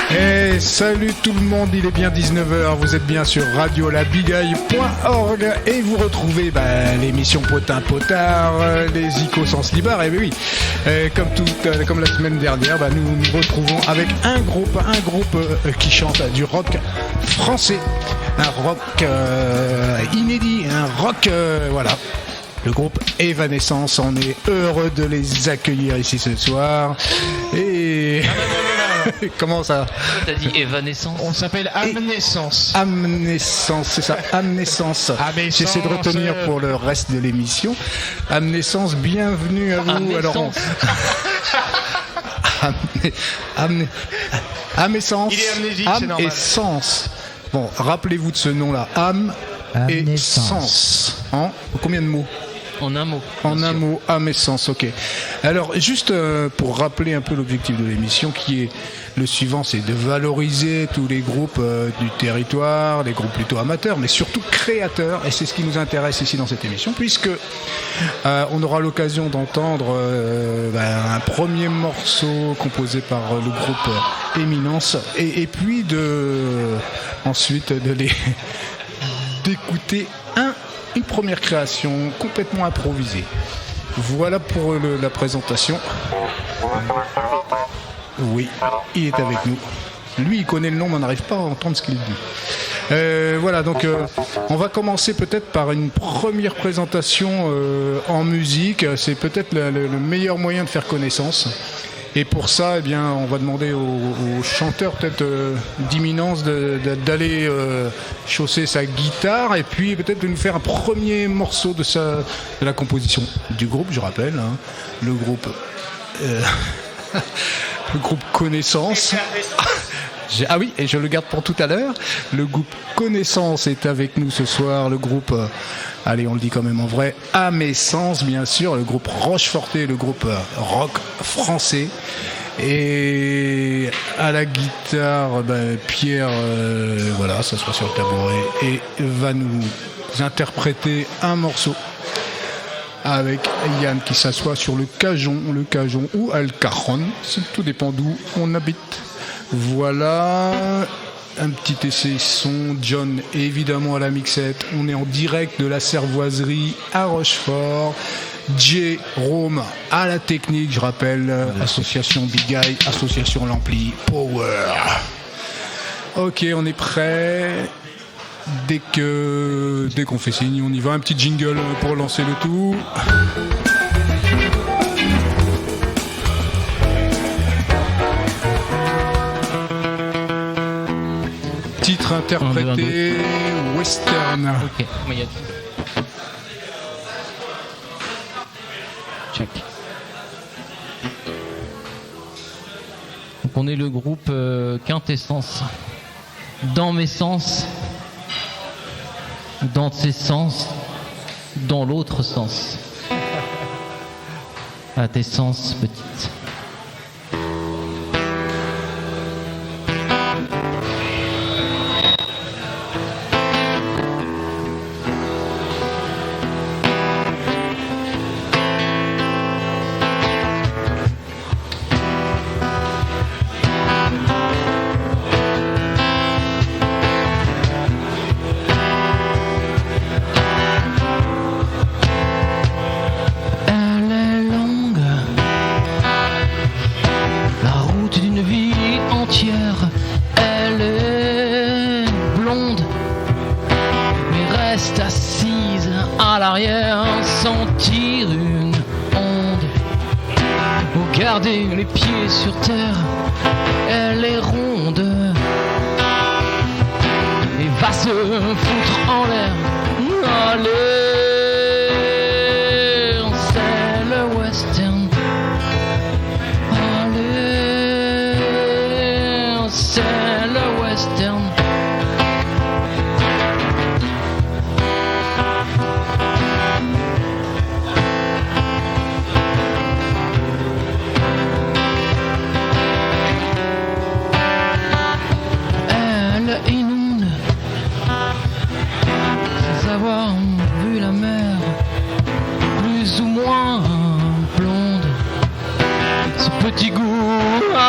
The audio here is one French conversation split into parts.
Et salut tout le monde, il est bien 19h, vous êtes bien sur radiolabigaille.org et vous retrouvez l'émission Potin Potard, les Icos Sens Libar, et oui, comme la semaine dernière, nous nous retrouvons avec un groupe qui chante du rock français, un rock inédit, un rock, voilà. Le groupe Evanescence, on est heureux de les accueillir ici ce soir. Et... Comment ça? T'as dit Evanescence? On s'appelle Amnescence. Amnescence, c'est ça, Amnescence. J'essaie de retenir pour le reste de l'émission. Amnescence, bienvenue à vous. Alors, Amnescence. Il est amnésique, c'est normal. Amnescence. Bon, rappelez-vous de ce nom-là. Âme et sens. Hein? Combien de mots? En un mot. En un mot, Amnescence, ok. Alors, juste pour rappeler un peu l'objectif de l'émission, qui est le suivant, c'est de valoriser tous les groupes du territoire, les groupes plutôt amateurs, mais surtout créateurs, et c'est ce qui nous intéresse ici dans cette émission, puisque on aura l'occasion d'entendre un premier morceau composé par le groupe Éminence, et puis ensuite d'écouter une première création complètement improvisée. Voilà pour la présentation. Oui, il est avec nous. Lui, il connaît le nom, mais on n'arrive pas à entendre ce qu'il dit. Voilà, donc on va commencer peut-être par une première présentation en musique. C'est peut-être le meilleur moyen de faire connaissance. Et pour ça, on va demander au chanteur peut-être d'Imminence d'aller chausser sa guitare et puis peut-être de nous faire un premier morceau de la composition du groupe, je rappelle, hein, le groupe Connaissance. Ah oui, et je le garde pour tout à l'heure. Le groupe Connaissance est avec nous ce soir. Le groupe, allez, on le dit quand même en vrai, Amnescence, bien sûr. Le groupe Rocheforté, le groupe rock français. Et à la guitare, Pierre, voilà, s'assoit sur le tabouret et va nous interpréter un morceau. Avec Yann qui s'assoit sur le cajon ou le cajon, tout dépend d'où on habite. Voilà, un petit essai son, John évidemment à la mixette, on est en direct de la Cervoiserie à Rochefort, Jérôme à la technique, je rappelle, association Big Eye, association L'Ampli, Power. Ok, on est prêt. Dès qu'on fait signe, on y va, un petit jingle pour lancer le tout. Titre interprété western. Ok, mais il y a check. Donc on est le groupe Quintessence. Dans mes sens, dans ses sens, dans l'autre sens. À tes sens, petite. Les pieds sur terre, elle est ronde et va se foutre en l'air. Allez, c'est le western. Allez, c'est le western. avoir vu la mer.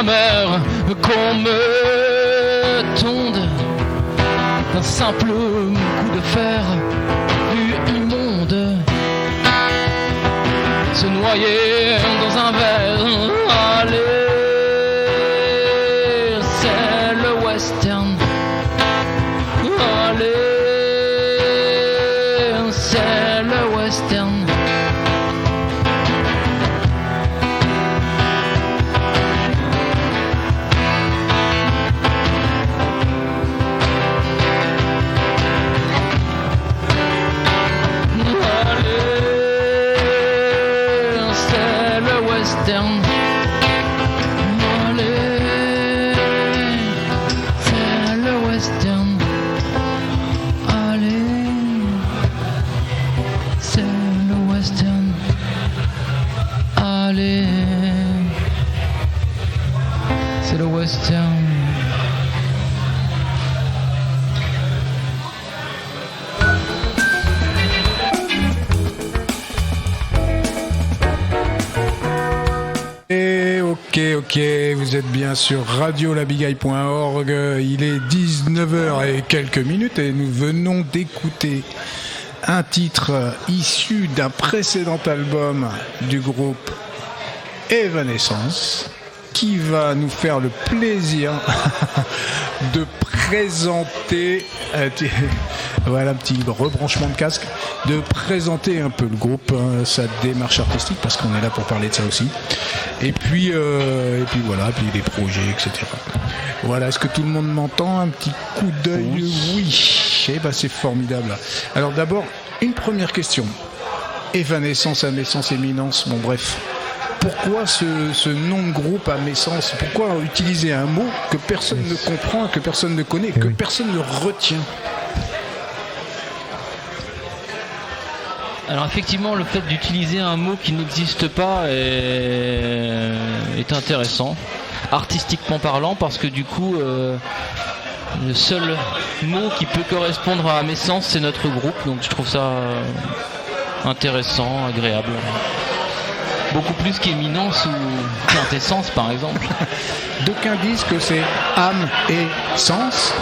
amer qu'on me tonde d'un simple coup de fer vu immonde se noyer dans un verre. Allez, c'est le western. Allez, c'est le western. Ok, vous êtes bien sur radiolabigaille.org, il est 19h et quelques minutes et nous venons d'écouter un titre issu d'un précédent album du groupe Evanescence qui va nous faire le plaisir de présenter, voilà un petit rebranchement de casque, de présenter un peu le groupe, sa démarche artistique, parce qu'on est là pour parler de ça aussi. Et puis voilà, puis les projets, etc. Voilà, est-ce que tout le monde m'entend? Un petit coup d'œil? Oui. Eh ben, c'est formidable. Alors d'abord, une première question. Évanescence, Amessence, Éminence, bon bref. Pourquoi ce nom de groupe Amessence? Pourquoi utiliser un mot que personne ne comprend, que personne ne connaît, que personne ne retient? Alors effectivement, le fait d'utiliser un mot qui n'existe pas est intéressant, artistiquement parlant, parce que du coup, le seul mot qui peut correspondre à Amessence, c'est notre groupe, donc je trouve ça intéressant, agréable. Beaucoup plus qu'Éminence ou Quintessence par exemple. D'aucuns disent que c'est âme et sens.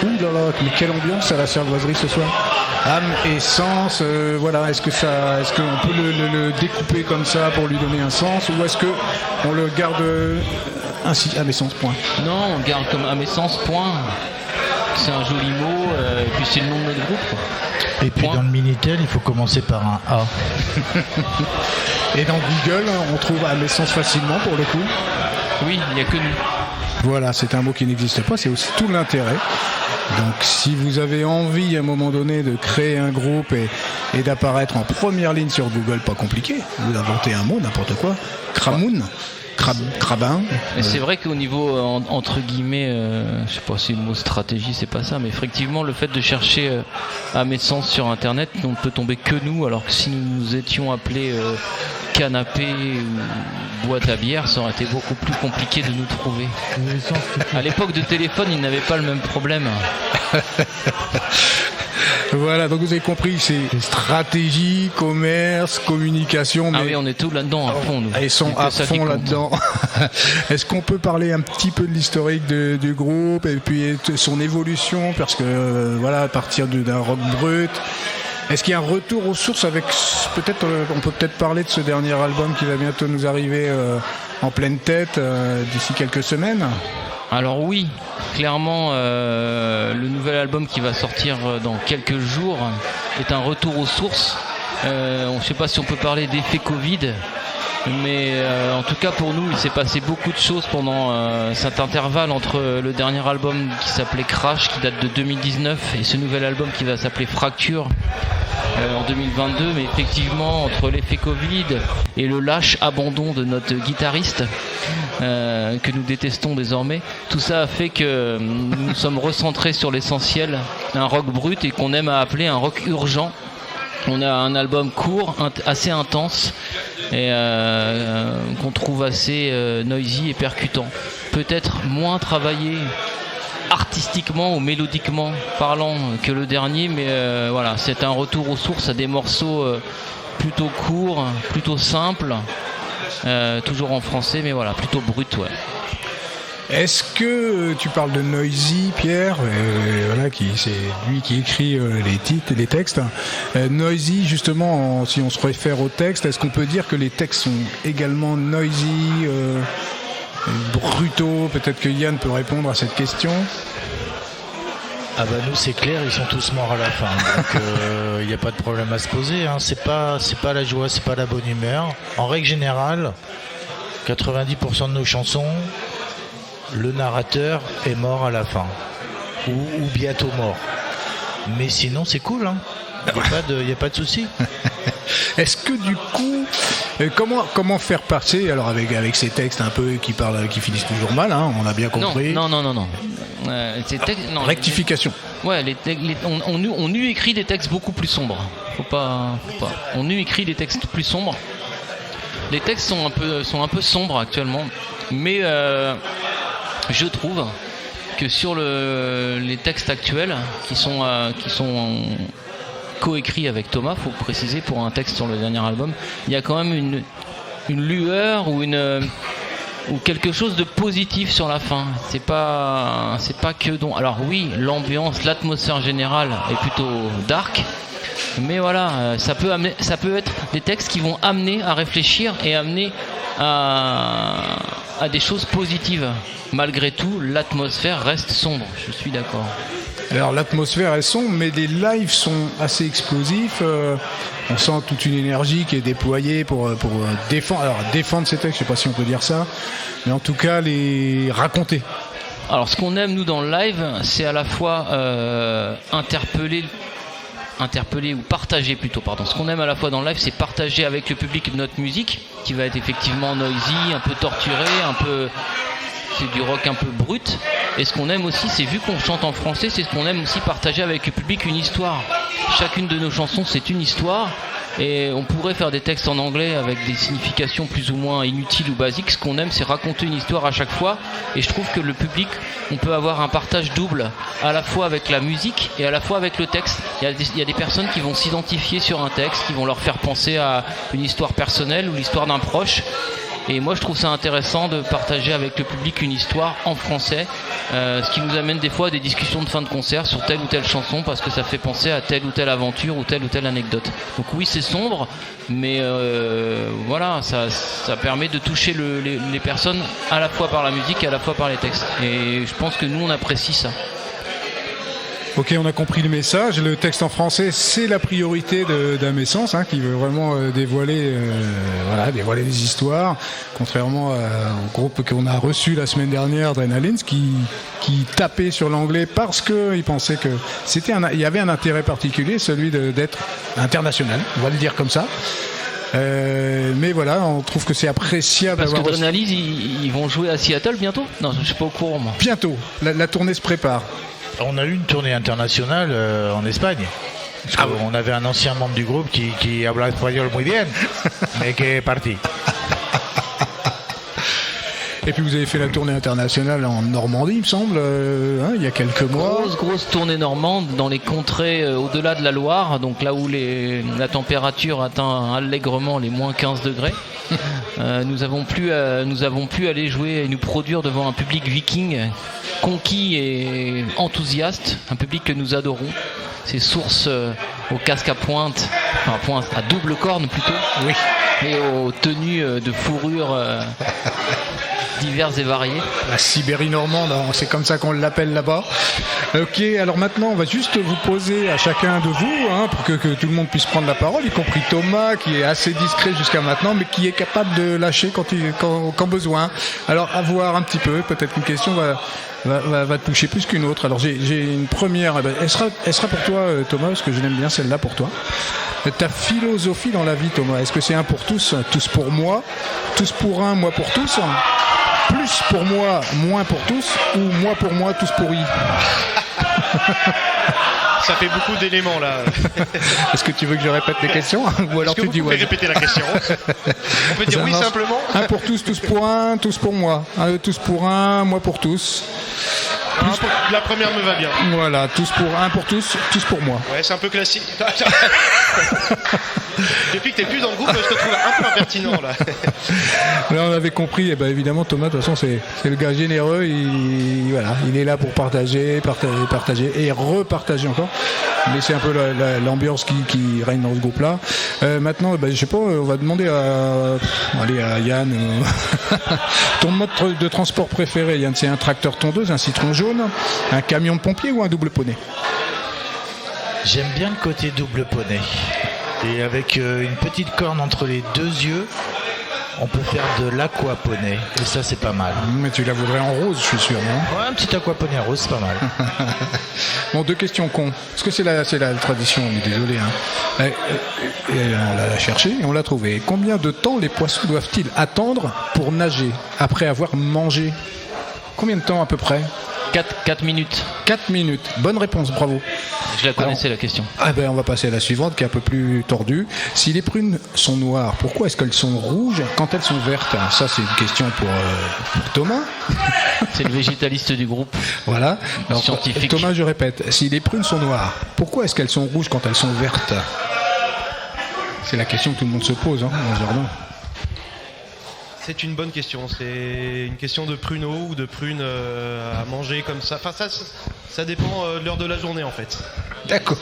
Ouh là là, mais quelle ambiance à la cervoiserie ce soir. Âme et sens, voilà, est-ce qu'on peut le découper comme ça pour lui donner un sens, ou est-ce que on le garde ainsi, Amessence, point? Non, on garde comme Amessence, point. C'est un joli mot, et puis c'est le nom de notre groupe, quoi. Et puis dans le Minitel, il faut commencer par un A. Et dans Google, on trouve Amessence facilement pour le coup. Oui, il n'y a que nous. Voilà, c'est un mot qui n'existe pas, c'est aussi tout l'intérêt. Donc si vous avez envie à un moment donné de créer un groupe et d'apparaître en première ligne sur Google, pas compliqué, vous inventez un mot, n'importe quoi, Cramoun, Crabin. Et c'est vrai qu'au niveau, entre guillemets, je sais pas si le mot stratégie c'est pas ça, mais effectivement le fait de chercher Amessence sur internet, on ne peut tomber que nous, alors que si nous nous étions appelés canapé ou boîte à bière, ça aurait été beaucoup plus compliqué de nous trouver. À l'époque de téléphone, ils n'avaient pas le même problème. Voilà, donc vous avez compris, c'est stratégie, commerce, communication. Ah oui, on est tout là-dedans à fond. Nous. Ils sont à fond là-dedans. Est-ce qu'on peut parler un petit peu de l'historique du groupe et puis de son évolution, parce que voilà, à partir d'un rock brut. Est-ce qu'il y a un retour aux sources avec on peut peut-être parler de ce dernier album qui va bientôt nous arriver en pleine tête d'ici quelques semaines? Alors oui, clairement, le nouvel album qui va sortir dans quelques jours est un retour aux sources. Je ne sais pas si on peut parler d'effet Covid, mais en tout cas pour nous, il s'est passé beaucoup de choses pendant cet intervalle entre le dernier album qui s'appelait Crash, qui date de 2019, et ce nouvel album qui va s'appeler Fracture en 2022. Mais effectivement, entre l'effet Covid et le lâche abandon de notre guitariste, que nous détestons désormais, tout ça a fait que nous nous sommes recentrés sur l'essentiel, un rock brut, et qu'on aime à appeler un rock urgent. On a un album court, assez intense, et qu'on trouve assez noisy et percutant. Peut-être moins travaillé artistiquement ou mélodiquement parlant que le dernier, mais voilà, c'est un retour aux sources, à des morceaux plutôt courts, plutôt simples, toujours en français, mais voilà, plutôt brut, ouais. Est-ce que tu parles de Noisy, Pierre, voilà, c'est lui qui écrit les titres et les textes. Noisy, justement, si on se réfère au texte, est-ce qu'on peut dire que les textes sont également noisy, brutaux? Peut-être que Yann peut répondre à cette question. Ah bah nous c'est clair, ils sont tous morts à la fin, donc il n'y a pas de problème à se poser, hein. C'est pas la joie, c'est pas la bonne humeur. En règle générale, 90% de nos chansons, le narrateur est mort à la fin, ou bientôt mort. Mais sinon c'est cool, hein. Il n'y a pas de souci. Est-ce que du coup, comment faire passer, alors avec ces textes un peu qui finissent toujours mal, hein, on a bien compris. Non. Rectification. Ouais, on eût écrit des textes beaucoup plus sombres. Faut pas. On eût écrit des textes plus sombres. Les textes sont un peu sombres actuellement, mais je trouve que sur les textes actuels qui sont coécrits avec Thomas, faut préciser, pour un texte sur le dernier album, il y a quand même une lueur ou quelque chose de positif sur la fin. C'est pas que alors oui, l'ambiance, l'atmosphère générale est plutôt dark, mais voilà, ça peut être des textes qui vont amener à réfléchir et amener à des choses positives. Malgré tout, l'atmosphère reste sombre, je suis d'accord. Alors l'atmosphère est sombre, mais les lives sont assez explosifs. On sent toute une énergie qui est déployée pour défendre ces textes. Je sais pas si on peut dire ça, mais en tout cas les raconter. Alors ce qu'on aime nous dans le live, c'est à la fois interpeller ou partager plutôt. Ce qu'on aime à la fois dans le live, c'est partager avec le public notre musique, qui va être effectivement noisy, un peu torturée, c'est du rock un peu brut. Et ce qu'on aime aussi, c'est, vu qu'on chante en français, c'est ce qu'on aime aussi partager avec le public, une histoire. Chacune de nos chansons, c'est une histoire. Et on pourrait faire des textes en anglais avec des significations plus ou moins inutiles ou basiques. Ce qu'on aime, c'est raconter une histoire à chaque fois. Et je trouve que le public, on peut avoir un partage double, à la fois avec la musique et à la fois avec le texte. Il y a des personnes qui vont s'identifier sur un texte, qui vont leur faire penser à une histoire personnelle ou l'histoire d'un proche. Et moi je trouve ça intéressant de partager avec le public une histoire en français, ce qui nous amène des fois à des discussions de fin de concert sur telle ou telle chanson, parce que ça fait penser à telle ou telle aventure ou telle anecdote. Donc oui, c'est sombre, mais voilà, ça permet de toucher les personnes à la fois par la musique et à la fois par les textes. Et je pense que nous on apprécie ça. Ok, on a compris le message. Le texte en français, c'est la priorité d'Amessence, hein, qui veut vraiment dévoiler des histoires, contrairement au groupe qu'on a reçu la semaine dernière, Adrenalines, qui tapait sur l'anglais parce qu'il pensait que il y avait un intérêt particulier, celui d'être international, on va le dire comme ça. Mais voilà, on trouve que c'est appréciable. Parce que Adrenalines, ils vont jouer à Seattle bientôt ? Non, je suis pas au courant, moi. Bientôt, la tournée se prépare. On a eu une tournée internationale en Espagne. On avait un ancien membre du groupe qui habla espagnol muy bien, mais qui est parti. Et puis vous avez fait la tournée internationale en Normandie, il me semble, il y a quelques mois. Grosse tournée normande dans les contrées au-delà de la Loire, donc là où la température atteint allègrement les moins 15 degrés. Nous avons pu aller jouer et nous produire devant un public viking conquis et enthousiaste, un public que nous adorons. C'est Source au casque à pointe, à double corne plutôt, oui, et aux tenues de fourrure diverses et variées. La Sibérie normande, c'est comme ça qu'on l'appelle là-bas. Ok, alors maintenant on va juste vous poser à chacun de vous, pour que tout le monde puisse prendre la parole, y compris Thomas qui est assez discret jusqu'à maintenant, mais qui est capable de lâcher quand besoin. Alors à voir un petit peu, peut-être qu'une question va te toucher plus qu'une autre. Alors j'ai une première, elle sera pour toi Thomas, parce que je l'aime bien celle-là pour toi. Ta philosophie dans la vie, Thomas, est-ce que c'est un pour tous, tous pour moi, tous pour un, moi pour tous, plus pour moi, moins pour tous, ou moi pour moi, tous pour y? Ça fait beaucoup d'éléments là. Est-ce que tu veux que je répète les questions, ou alors tu dis ouais? Répéter la question. On peut dire oui simplement. Un pour tous, tous pour un, tous pour moi. Tous pour un, moi pour tous. La première me va bien. Voilà, tous pour un pour tous pour moi. Ouais, c'est un peu classique. Depuis que t'es plus dans le groupe, je te trouve un peu impertinent là. Là, on avait compris, évidemment, Thomas, de toute façon, c'est le gars généreux. Il est là pour partager et repartager encore. Mais c'est un peu l'ambiance qui règne dans ce groupe-là. Maintenant, je sais pas, on va demander à Yann ton mode de transport préféré. Yann, c'est un tracteur tondeuse, un citron jaune, un camion de pompier ou un double poney? J'aime bien le côté double poney. Et avec une petite corne entre les deux yeux, on peut faire de l'aquaponey. Et ça, c'est pas mal. Mais tu la voudrais en rose, je suis sûr, non? Ouais, un petit aquaponey rose, c'est pas mal. Bon, 2 questions cons. Parce que c'est la tradition, on est désolé. On l'a cherché et on l'a trouvé. Combien de temps les poissons doivent-ils attendre pour nager après avoir mangé? Combien de temps à peu près? 4 minutes. 4 minutes. Bonne réponse, bravo. Je la connaissais, la question. On va passer à la suivante qui est un peu plus tordue. Si les prunes sont noires, pourquoi est-ce qu'elles sont rouges quand elles sont vertes? Ça, c'est une question pour Thomas. C'est le végétaliste du groupe. Voilà. Alors, scientifique. Thomas, je répète, si les prunes sont noires, pourquoi est-ce qu'elles sont rouges quand elles sont vertes? C'est la question que tout le monde se pose dans le jardin. C'est une bonne question. C'est une question de pruneaux ou de prunes à manger comme ça. Enfin, ça dépend de l'heure de la journée en fait. D'accord.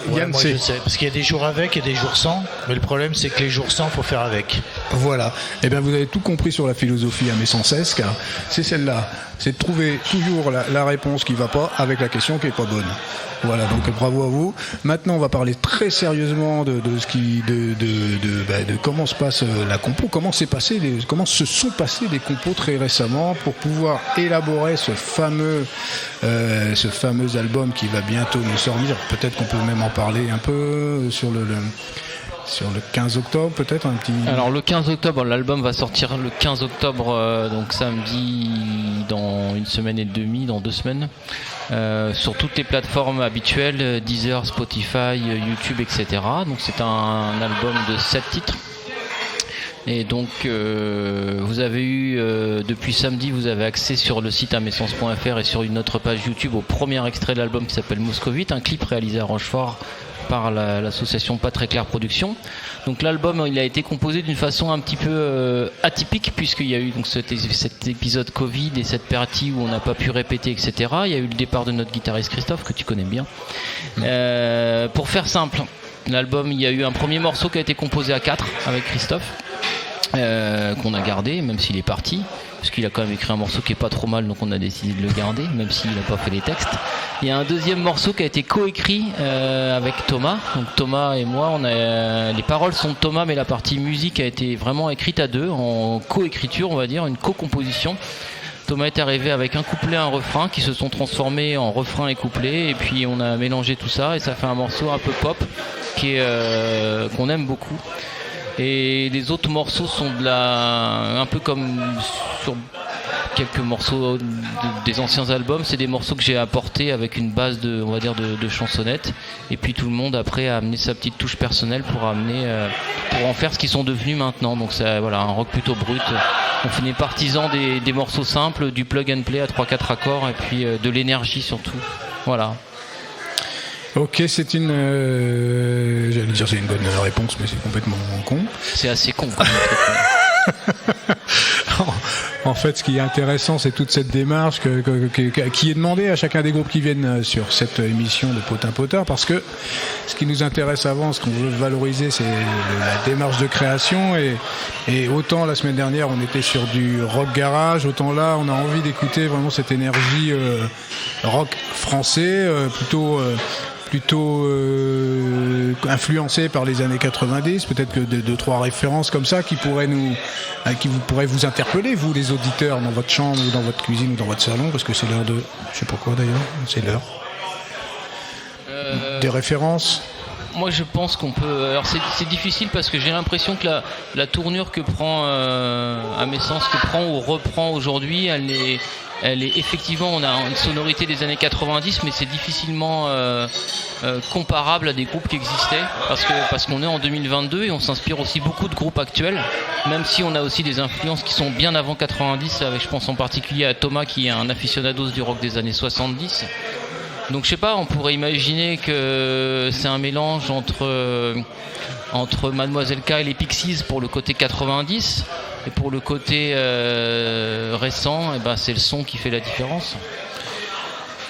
Ouais, Yann, moi je sais, parce qu'il y a des jours avec et des jours sans, mais le problème c'est que les jours sans, faut faire avec. Voilà. Vous avez tout compris sur la philosophie amessensesque. C'est celle-là. C'est de trouver toujours la réponse qui va pas avec la question qui est pas bonne. Voilà, donc bravo à vous. Maintenant, on va parler très sérieusement de comment se passe la compo, comment se sont passés les compos très récemment pour pouvoir élaborer ce fameux album qui va bientôt nous sortir. Peut-être qu'on peut même en parler un peu sur le 15 octobre, peut-être un petit... Alors le 15 octobre, l'album va sortir le 15 octobre, donc samedi, dans 1 semaine et demie, dans 2 semaines, sur toutes les plateformes habituelles, Deezer, Spotify, YouTube, etc. Donc c'est un album de 7 titres. Et donc vous avez eu depuis samedi, vous avez accès sur le site amessence.fr et sur une autre page YouTube au premier extrait de l'album qui s'appelle Moscovite, un clip réalisé à Rochefort par l'association Pas Très Clair Productions. Donc l'album, il a été composé d'une façon un petit peu atypique, puisqu'il y a eu donc cet épisode Covid et cette partie où on n'a pas pu répéter, etc. Il y a eu le départ de notre guitariste Christophe, que tu connais bien. Pour faire simple, l'album, il y a eu un premier morceau qui a été composé à 4 avec Christophe, qu'on a gardé, même s'il est parti, parce qu'il a quand même écrit un morceau qui est pas trop mal, donc on a décidé de le garder, même s'il n'a pas fait les textes. Il y a un deuxième morceau qui a été coécrit avec Thomas. Donc Thomas et moi, les paroles sont de Thomas, mais la partie musique a été vraiment écrite à 2, en coécriture, on va dire, une co-composition. Thomas est arrivé avec un couplet et un refrain qui se sont transformés en refrain et couplet, et puis on a mélangé tout ça et ça fait un morceau un peu pop qu'on aime beaucoup. Et les autres morceaux sont un peu comme sur quelques morceaux des anciens albums, c'est des morceaux que j'ai apportés avec une base on va dire de chansonnettes, et puis tout le monde après a amené sa petite touche personnelle pour en faire ce qu'ils sont devenus maintenant. Donc c'est un rock plutôt brut. On finit partisan des morceaux simples, du plug and play à 3-4 accords, et puis de l'énergie surtout. Voilà. Ok, c'est une... j'allais dire c'est une bonne réponse, mais c'est complètement con. C'est assez con. Comme truc, En fait, ce qui est intéressant, c'est toute cette démarche qui est demandée à chacun des groupes qui viennent sur cette émission de Potin Potard, parce que ce qui nous intéresse avant, ce qu'on veut valoriser, c'est la démarche de création, et autant la semaine dernière on était sur du rock garage, autant là on a envie d'écouter vraiment cette énergie rock français, plutôt influencé par les années 90, peut-être que 2-3 références comme ça qui pourraient vous interpeller, vous les auditeurs, dans votre chambre ou dans votre cuisine ou dans votre salon, parce que c'est l'heure de... je sais pas quoi d'ailleurs, c'est l'heure. Des références? Moi je pense qu'on peut... Alors c'est difficile parce que j'ai l'impression que la tournure que prend Amessence, que prend ou reprend aujourd'hui, elle elle est effectivement, on a une sonorité des années 90, mais c'est difficilement comparable à des groupes qui existaient, parce qu'on est en 2022 et on s'inspire aussi beaucoup de groupes actuels, même si on a aussi des influences qui sont bien avant 90, avec, je pense en particulier à Thomas qui est un aficionados du rock des années 70. Donc je sais pas, on pourrait imaginer que c'est un mélange entre Mademoiselle K et les Pixies pour le côté 90, et pour le côté récent, c'est le son qui fait la différence.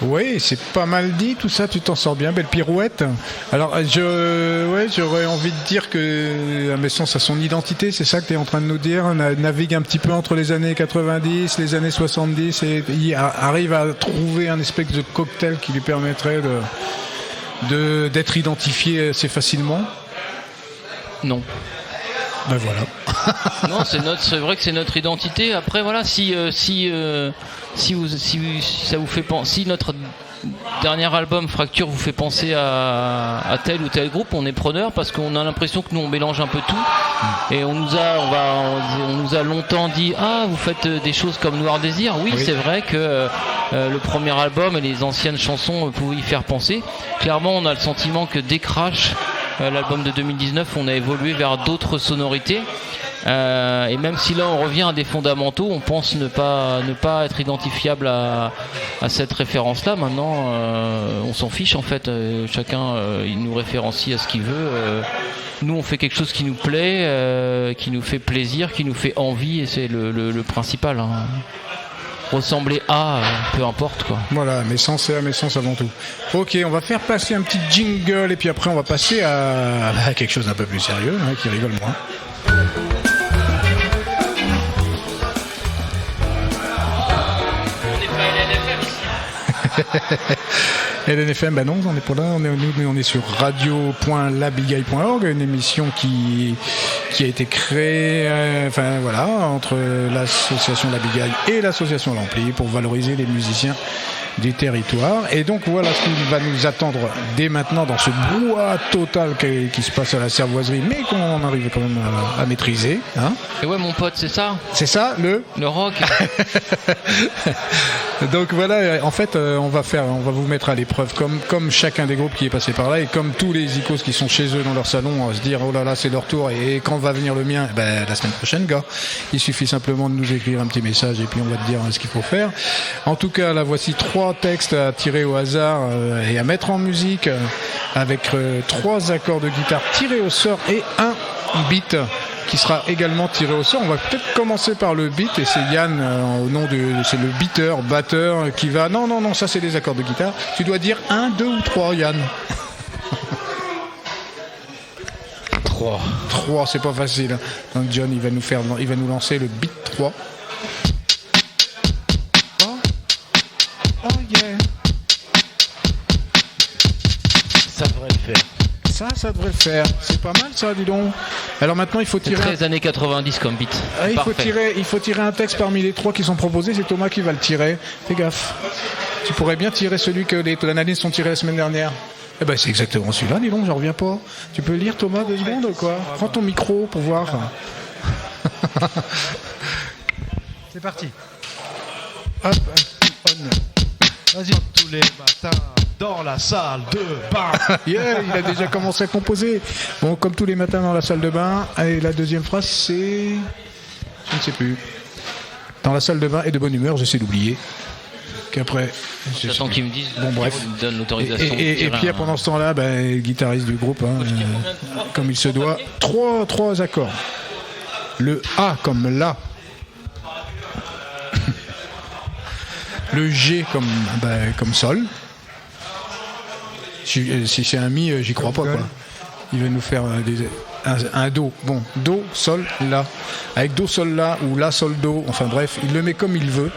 Oui, c'est pas mal dit tout ça, tu t'en sors bien, belle pirouette. Alors j'aurais envie de dire que Amessence a son identité, c'est ça que tu es en train de nous dire, on navigue un petit peu entre les années 90, les années 70 et il arrive à trouver un espèce de cocktail qui lui permettrait d'être identifié assez facilement. Non. Ben voilà. Non, c'est vrai que c'est notre identité. Après voilà, si ça vous fait penser, si notre dernier album Fracture vous fait penser à tel ou tel groupe, on est preneur, parce qu'on a l'impression que nous on mélange un peu tout. Et on nous a longtemps dit vous faites des choses comme Noir Désir. Oui. C'est vrai que le premier album et les anciennes chansons pouvaient y faire penser. Clairement, on a le sentiment que dès Crash, l'album de 2019, on a évolué vers d'autres sonorités. Et même si là on revient à des fondamentaux, on pense ne pas être identifiable à cette référence-là. Maintenant, on s'en fiche en fait. Chacun il nous référencie à ce qu'il veut. Nous, on fait quelque chose qui nous plaît, qui nous fait plaisir, qui nous fait envie, et c'est le principal. Hein. Ressembler à, peu importe quoi. Voilà, Amessence et Amessence avant tout. Ok, on va faire passer un petit jingle et puis après on va passer à quelque chose d'un peu plus sérieux, qui rigole moins. LNFM, non, on n'est pas là, on est sur radio.labigaille.org, une émission qui a été créée entre l'association La Bigaille et l'association L'Ampli pour valoriser les musiciens du territoire. Et donc voilà ce qui va nous attendre dès maintenant dans ce brouhaha total qui se passe à la Cervoiserie, mais qu'on arrive quand même à maîtriser. Hein. Et ouais mon pote, c'est ça. C'est ça le rock. Donc voilà, en fait on va vous mettre à l'épreuve comme chacun des groupes qui est passé par là, et comme tous les icos qui sont chez eux dans leur salon, on va se dire oh là là c'est leur tour, et quand va venir le mien, la semaine prochaine gars, il suffit simplement de nous écrire un petit message et puis on va te dire ce qu'il faut faire. En tout cas là voici 3 textes à tirer au hasard et à mettre en musique avec 3 accords de guitare tirés au sort et un beat qui sera également tiré au sort. On va peut-être commencer par le beat, et c'est Yann c'est le batteur qui va... Non, ça c'est des accords de guitare. Tu dois dire 1, 2 ou 3 Yann. 3. 3, c'est pas facile. Donc John il va nous lancer le beat 3. Ça devrait le faire. Ça devrait le faire. C'est pas mal ça, dis donc. Alors maintenant il faut tirer... C'est 13 années 90 comme beat. Il faut tirer un texte parmi les 3 qui sont proposés. C'est Thomas qui va le tirer. Fais gaffe. Tu pourrais bien tirer celui que les analystes ont tiré la semaine dernière. C'est exactement celui-là, dis donc, j'en reviens pas. Tu peux lire Thomas 2 secondes quoi. Prends ton micro pour voir. C'est parti. Hop, Vas-y. Tous les matins dans la salle de bain. Yeah, il a déjà commencé à composer. Bon, comme tous les matins dans la salle de bain. Et la deuxième phrase, c'est... Je ne sais plus. Dans la salle de bain et de bonne humeur, j'essaie d'oublier. Qu'après... J'attends qu'ils me disent. Bon, bref. Ils me donnent l'autorisation. Et puis pendant ce temps-là, le guitariste du groupe, comme il se doit, 3 accords. Le A comme La. Le G comme Sol. Si c'est un Mi, j'y crois pas quoi. Il va nous faire un Do. Bon, Do, Sol, La. Avec Do, Sol, La ou La, Sol, Do. Enfin bref, il le met comme il veut.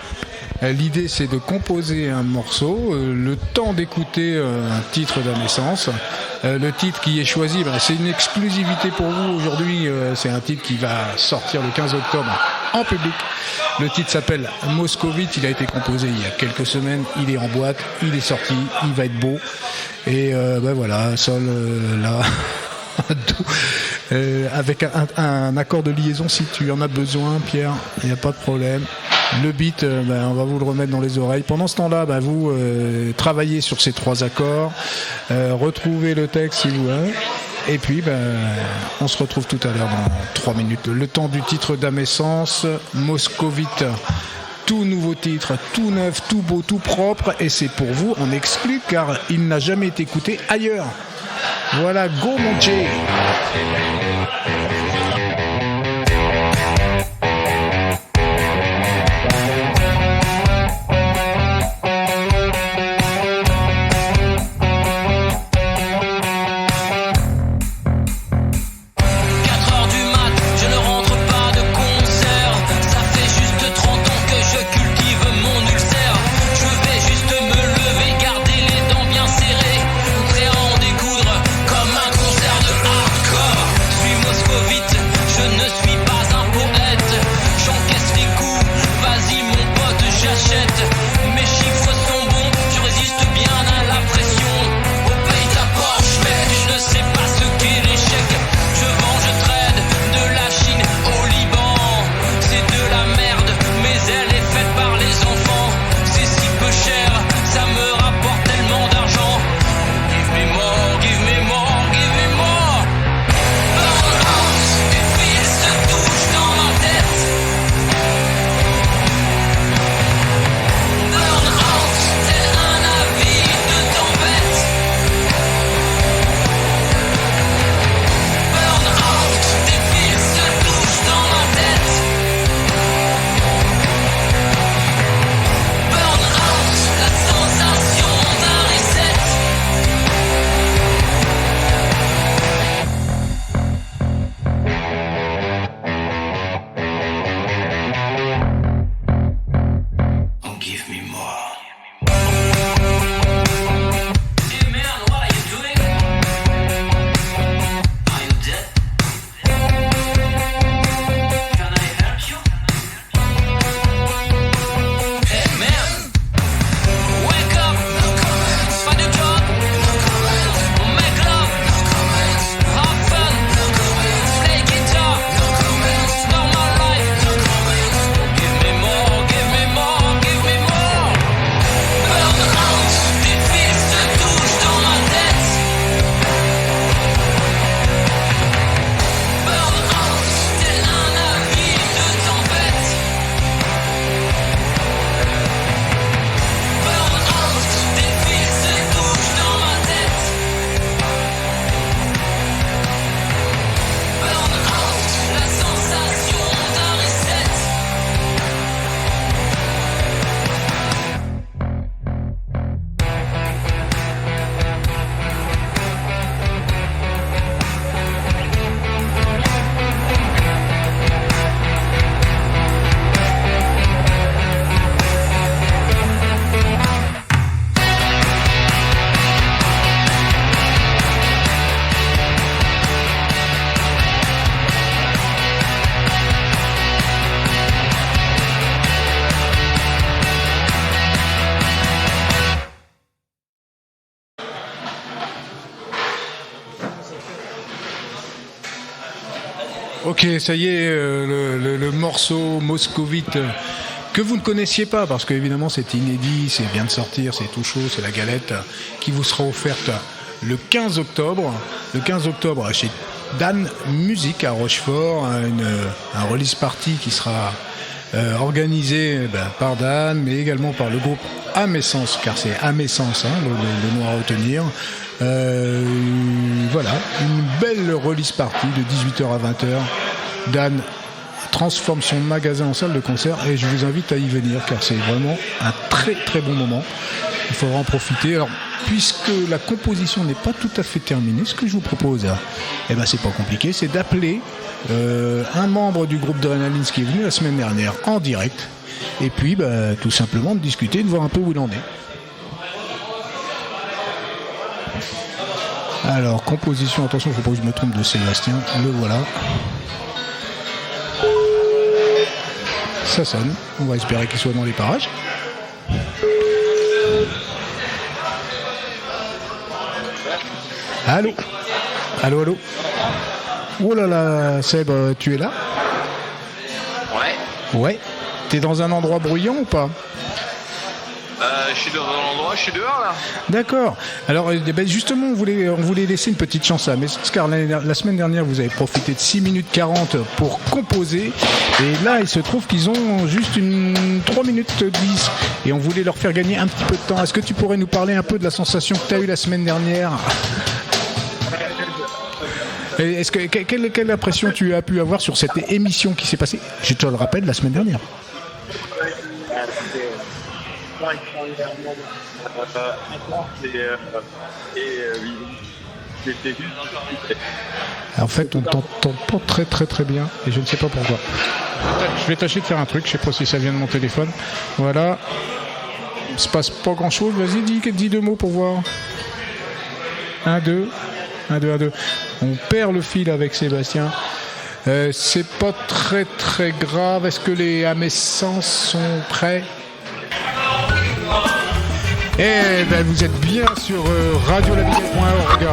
L'idée c'est de composer un morceau, le temps d'écouter un titre d'Amessence. Le titre qui est choisi, c'est une exclusivité pour vous aujourd'hui. C'est un titre qui va sortir le 15 octobre en public. Le titre s'appelle Moscovite, il a été composé il y a quelques semaines, il est en boîte, il est sorti, il va être beau. Et voilà, Sol, La, Do. Avec un accord de liaison si tu en as besoin, Pierre, il n'y a pas de problème. Le beat, on va vous le remettre dans les oreilles. Pendant ce temps-là, vous travaillez sur ces 3 accords, retrouvez le texte si vous voulez. Et puis, on se retrouve tout à l'heure dans 3 minutes. Le temps du titre d'Amessence, Moscovite. Tout nouveau titre, tout neuf, tout beau, tout propre. Et c'est pour vous en exclu car il n'a jamais été écouté ailleurs. Voilà, go mon Jay. Comme un concert de hardcore, suis Moscovite. Ok, ça y est, le morceau Moscovite que vous ne connaissiez pas, parce qu'évidemment c'est inédit, c'est vient de sortir, c'est tout chaud, c'est la galette qui vous sera offerte le 15 octobre. Le 15 octobre chez Dan Music à Rochefort, un release party qui sera organisé par Dan, mais également par le groupe Amessence, car c'est Amessence, le nom à retenir. Voilà, une belle release party de 18h à 20h. Dan transforme son magasin en salle de concert et je vous invite à y venir car c'est vraiment un très très bon moment. Il faudra en profiter. Alors, puisque la composition n'est pas tout à fait terminée, ce que je vous propose, c'est pas compliqué, c'est d'appeler un membre du groupe Adrenaline qui est venu la semaine dernière en direct et puis tout simplement de discuter, de voir un peu où il en est. Alors, composition, attention, il ne faut pas que je me trompe de Sébastien, le voilà. Ça sonne, on va espérer qu'il soit dans les parages. Allô. Allô. Oh là là, Seb, tu es là ? Ouais. Ouais. T'es dans un endroit bruyant ou pas? Je suis dans un endroit, je suis dehors là. D'accord. Alors justement, on voulait laisser une petite chance à Amessence, car la semaine dernière, vous avez profité de 6 minutes 40 pour composer. Et là, il se trouve qu'ils ont juste 3 minutes 10. Et on voulait leur faire gagner un petit peu de temps. Est-ce que tu pourrais nous parler un peu de la sensation que tu as eue la semaine dernière? Quelle impression tu as pu avoir sur cette émission qui s'est passée, je te le rappelle, la semaine dernière? En fait, on t'entend pas très très très bien et je ne sais pas pourquoi. Je vais tâcher de faire un truc, je sais pas si ça vient de mon téléphone. Voilà. Il se passe pas grand chose, vas-y, dis 2 mots pour voir. 1, 2. On perd le fil avec Sébastien. C'est pas très très grave. Est-ce que les Amessens sont prêts? Eh ben vous êtes bien sur radiolabiguette.org.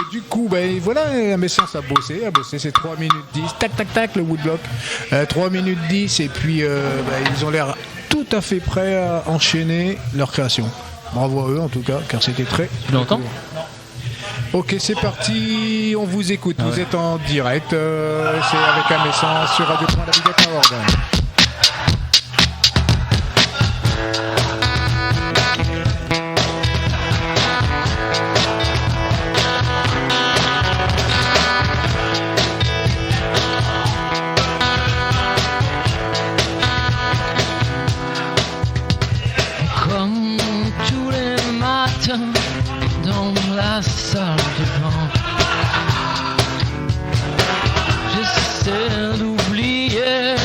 Du coup, ben voilà, Amessens a bossé, c'est 3 minutes 10, tac, le woodblock. 3 minutes 10, et puis ils ont l'air tout à fait prêts à enchaîner leur création. Bravo à eux en tout cas, car c'était très... Tu l'entends? Ok, c'est parti, on vous écoute, vous êtes en direct, c'est avec Amessens sur radio.labiguette.org. Dans la salle de bain, j'essaie d'oublier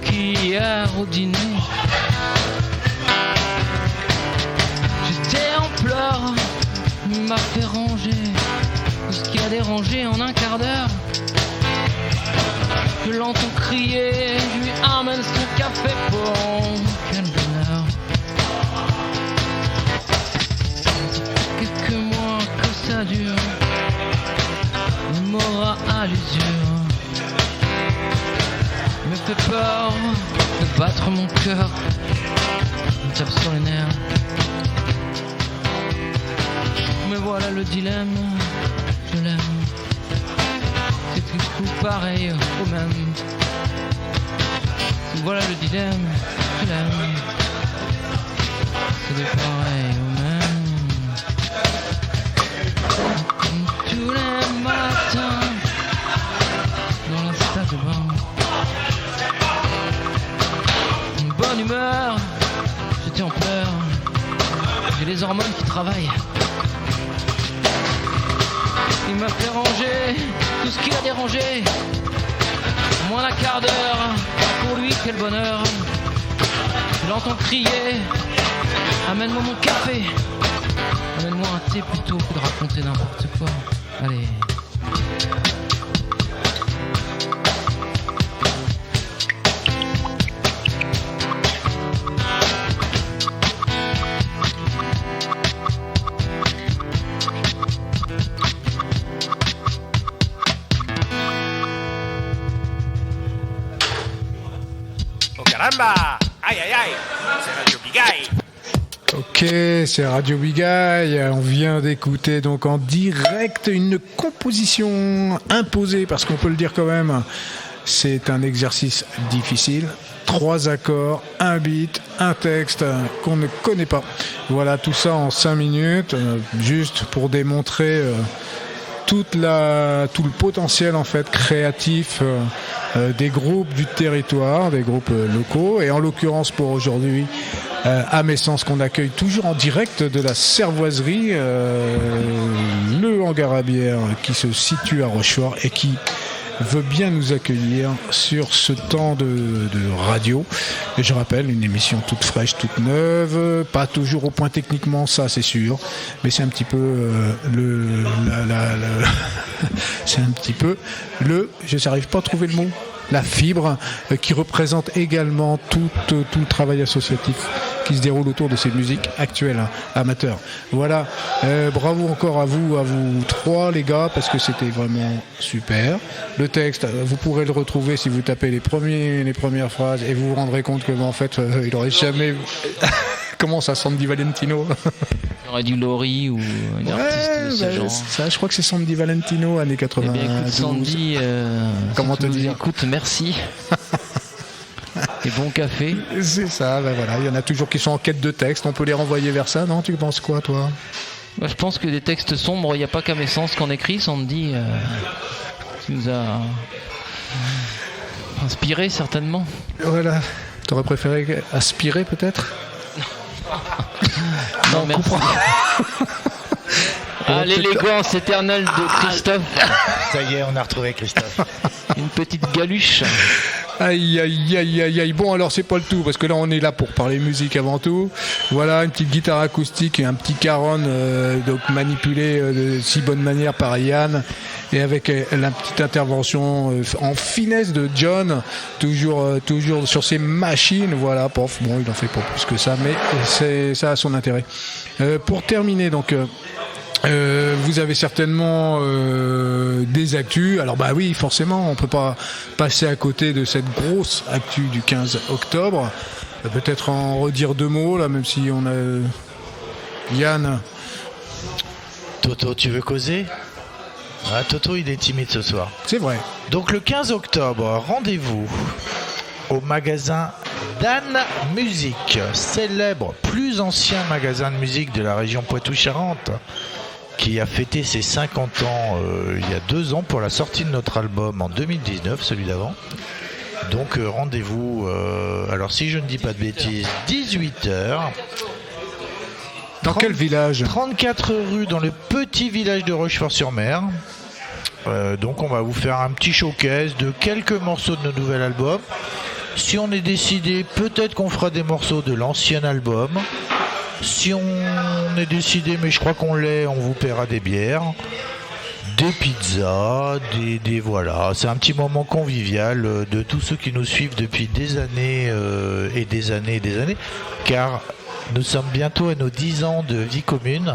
qu'hier au dîner j'étais en pleurs, il m'a fait ranger tout ce qui a dérangé en un quart d'heure. Je l'entends crier, je lui amène son café, bon, quel bonheur. Quelques mois que ça dure, le mort à l'usure me fait peur de battre mon cœur, me tape sur les nerfs. Mais voilà le dilemme, je l'aime, c'est tout pareil au même. Voilà le dilemme, je l'aime, c'est tout pareil au même. Tous les matins, dans la salle de bain, une bonne humeur, j'étais en pleurs, j'ai les hormones qui travaillent. Il m'a fait ranger tout ce qui a dérangé, en moins d'un quart d'heure, pour lui quel bonheur. Je l'entends crier, amène-moi mon café, amène-moi un thé plutôt que de raconter n'importe quoi. Allez. Oh caramba! Aïe aïe aïe! C'est Radio Bigaille! Ok, c'est Radio Bigaille. On vient d'écouter donc en direct une composition imposée, parce qu'on peut le dire quand même, c'est un exercice difficile. 3 accords, un beat, un texte qu'on ne connaît pas. Voilà, tout ça en 5 minutes, juste pour démontrer tout le potentiel en fait créatif des groupes du territoire, des groupes locaux, et en l'occurrence pour aujourd'hui Amessens, qu'on accueille toujours en direct de la Cervoiserie, le hangar à bière qui se situe à Rochefort et qui veut bien nous accueillir sur ce temps de radio. Et je rappelle, une émission toute fraîche, toute neuve, pas toujours au point techniquement, ça c'est sûr, mais c'est un petit peu c'est un petit peu je n'arrive pas à trouver le mot. la fibre, qui représente également tout le travail associatif qui se déroule autour de ces musiques actuelles, amateurs. Voilà, bravo encore à vous trois les gars, parce que c'était vraiment super. Le texte, vous pourrez le retrouver si vous tapez les premières phrases, et vous vous rendrez compte que en fait il aurait jamais comment ça, Sandy Valentino. Il y aurait du Laurie ou une artiste de ce genre. Ça, je crois que c'est Sandy Valentino, années 80. Eh bien, écoute, Sandy, comment si te tu nous dire écoutes, merci. Et bon café. C'est ça, ben voilà. Il y en a toujours qui sont en quête de texte. On peut les renvoyer vers ça, non? Tu penses quoi, toi? Moi, je pense que des textes sombres, il n'y a pas qu'à Messence qu'on écrit. Sandy qui nous a inspiré certainement. Voilà. T'aurais préféré aspirer peut-être? Non, merci. Ah, l'élégance éternelle de Christophe. Ça y est, on a retrouvé Christophe. Une petite galuche. Aïe, aïe, aïe, aïe, aïe. Bon, alors c'est pas le tout, parce que là on est là pour parler musique avant tout. Voilà, une petite guitare acoustique et un petit caron donc manipulé de si bonne manière par Yann, et avec la petite intervention en finesse de John, toujours sur ses machines. Voilà, pof, bon, il en fait pas plus que ça, mais ça a son intérêt. Pour terminer, donc vous avez certainement des actus. Alors bah oui, forcément, on peut pas passer à côté de cette grosse actu du 15 octobre. Peut-être en redire deux mots là, même si on a Yann. Toto, tu veux causer? Ah, Toto, il est timide ce soir. C'est vrai. Donc le 15 octobre, rendez-vous au magasin Dan Musique, célèbre, plus ancien magasin de musique de la région Poitou-Charentes, qui a fêté ses 50 ans il y a 2 ans pour la sortie de notre album en 2019, celui d'avant. Donc rendez-vous, alors si je ne dis pas de bêtises, 18h. Dans quel village? 34 rue dans le petit village de Rochefort-sur-Mer. Donc on va vous faire un petit showcase de quelques morceaux de nos nouvel album. Si on est décidé, peut-être qu'on fera des morceaux de l'ancien album. Si on est décidé, mais je crois qu'on l'est, on vous paiera des bières, des pizzas, des voilà. C'est un petit moment convivial de tous ceux qui nous suivent depuis des années et des années et des années, car nous sommes bientôt à nos 10 ans de vie commune.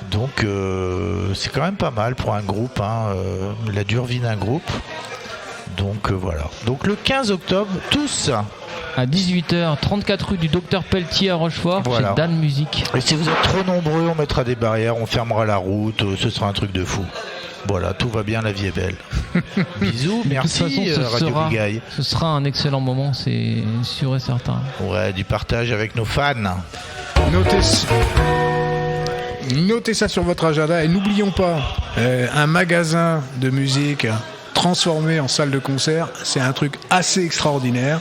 Donc c'est quand même pas mal pour un groupe, la dure vie d'un groupe. Donc voilà. Donc le 15 octobre, tous à 18h, 34 rue du Docteur Pelletier à Rochefort, voilà. Chez Dan Musique. Et si vous êtes trop nombreux, on mettra des barrières, on fermera la route, ce sera un truc de fou. Voilà, tout va bien, la vie est belle. Bisous, merci Radio Bigaille. Ce sera un excellent moment, c'est sûr et certain. Ouais, du partage avec nos fans. Notez ça sur votre agenda et n'oublions pas, un magasin de musique transformé en salle de concert, c'est un truc assez extraordinaire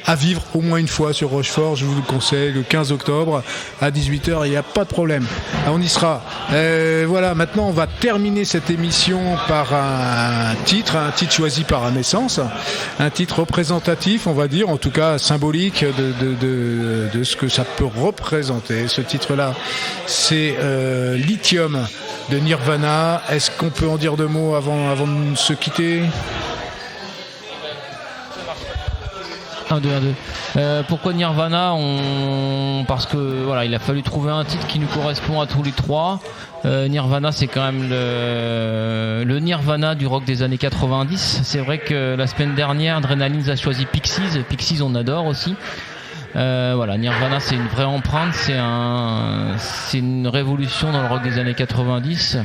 à vivre au moins une fois sur Rochefort. Je vous le conseille, le 15 octobre à 18h, il n'y a pas de problème. On y sera. Voilà, maintenant on va terminer cette émission par un titre choisi par Naissance, un titre représentatif, on va dire, en tout cas symbolique de ce que ça peut représenter. Ce titre-là, c'est Lithium de Nirvana. Est-ce qu'on peut en dire 2 mots avant de se quitter? 1, 2, 1, 2. Pourquoi Nirvana? Parce que voilà, il a fallu trouver un titre qui nous correspond à tous les trois. Nirvana, c'est quand même le Nirvana du rock des années 90. C'est vrai que la semaine dernière, Adrenaline a choisi Pixies. Pixies, on adore aussi. Voilà, Nirvana, c'est une vraie empreinte, c'est une révolution dans le rock des années 90.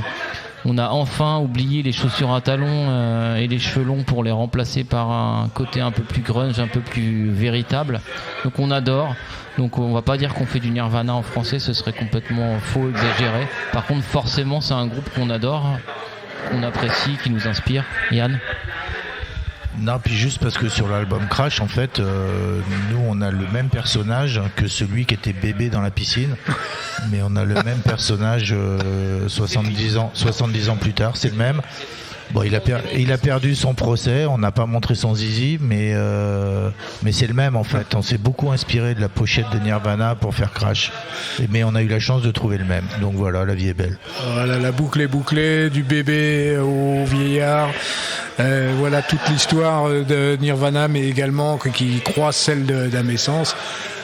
On a enfin oublié les chaussures à talons et les cheveux longs pour les remplacer par un côté un peu plus grunge, un peu plus véritable. Donc on adore. Donc on va pas dire qu'on fait du Nirvana en français, ce serait complètement faux, exagéré. Par contre, forcément, c'est un groupe qu'on adore, qu'on apprécie, qui nous inspire. Yann? Non, puis juste parce que sur l'album Crash, en fait, nous on a le même personnage que celui qui était bébé dans la piscine, mais on a le même personnage 70 ans plus tard, c'est le même. Bon, il a perdu son procès, on n'a pas montré son zizi, mais c'est le même en fait. On s'est beaucoup inspiré de la pochette de Nirvana pour faire Crash, mais on a eu la chance de trouver le même. Donc voilà, la vie est belle. Voilà, la boucle est bouclée, du bébé au vieillard. Voilà toute l'histoire de Nirvana, mais également qui croise celle d'Amessence.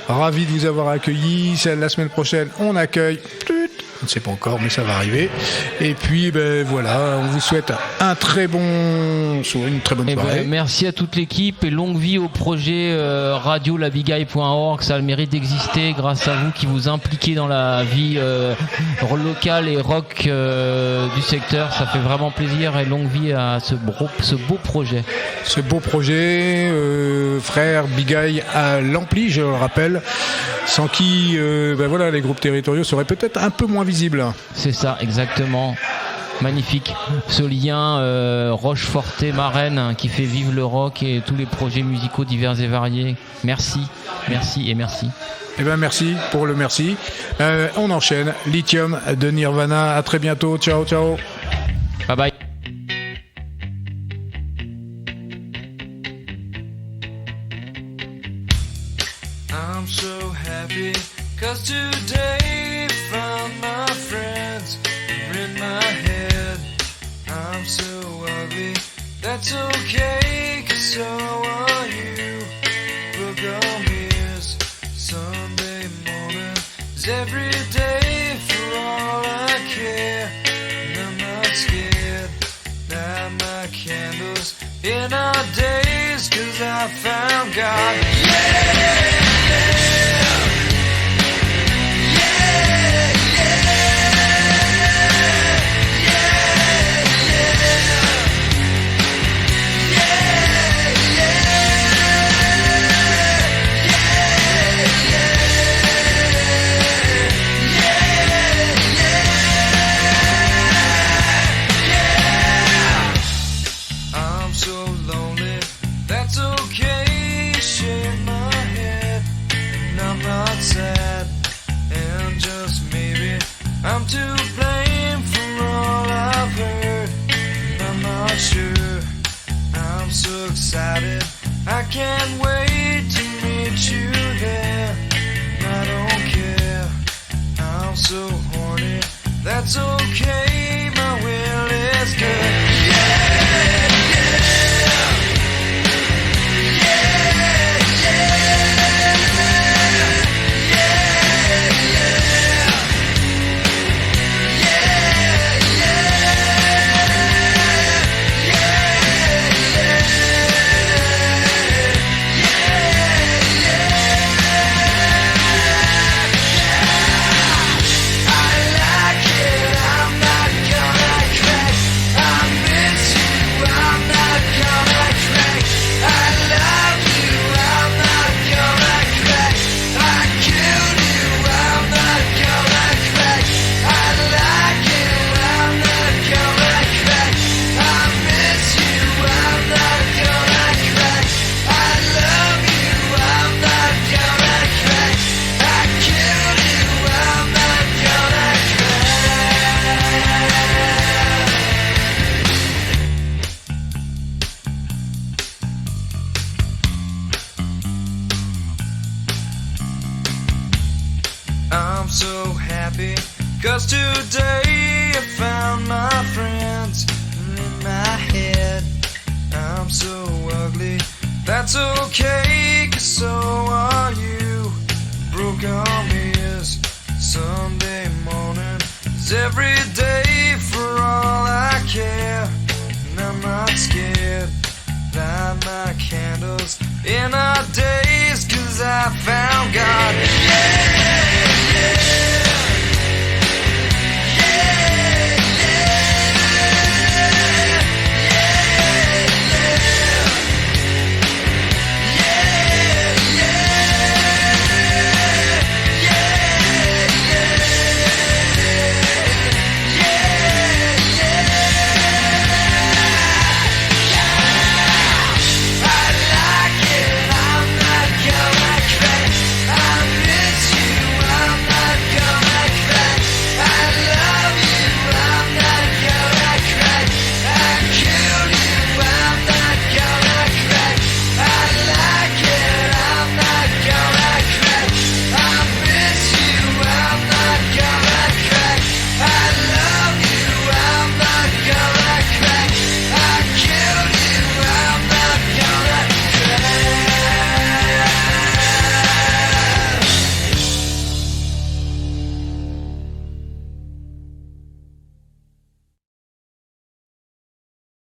Ravi de vous avoir accueillis. La semaine prochaine, on accueille... On ne sait pas encore, mais ça va arriver. Et puis, voilà, on vous souhaite une très bonne soirée. Merci à toute l'équipe et longue vie au projet radio-labigaille.org. Ça a le mérite d'exister grâce à vous qui vous impliquez dans la vie locale et rock du secteur. Ça fait vraiment plaisir et longue vie à ce beau projet. Ce beau projet, frère Bigaille à l'ampli, je le rappelle, sans qui voilà, les groupes territoriaux seraient peut-être un peu moins visible. C'est ça, exactement. Magnifique. Ce lien Rochefortet-Marraine qui fait vivre le rock et tous les projets musicaux divers et variés. Merci, merci et merci. Eh ben merci pour le merci. On enchaîne. Lithium de Nirvana. À très bientôt. Ciao, ciao. Bye bye. I'm so happy 'cause today found my friends are in my head. I'm so ugly, that's okay, 'cause so are you. Book on ears, Sunday morning is every day for all I care. And I'm not scared, light my candles in our days, 'cause I found God. Yeah! Sad, and just maybe I'm to blame for all I've heard. I'm not sure. I'm so excited, I can't wait to meet you there. I don't care, I'm so horny, that's okay, my will is good. Yeah, yeah, yeah, yeah. I'm so happy, 'cause today I found my friends in my head. I'm so ugly, that's okay, 'cause so are you. Broke arm is Sunday morning is every day for all I care. And I'm not scared, light my candles in our day.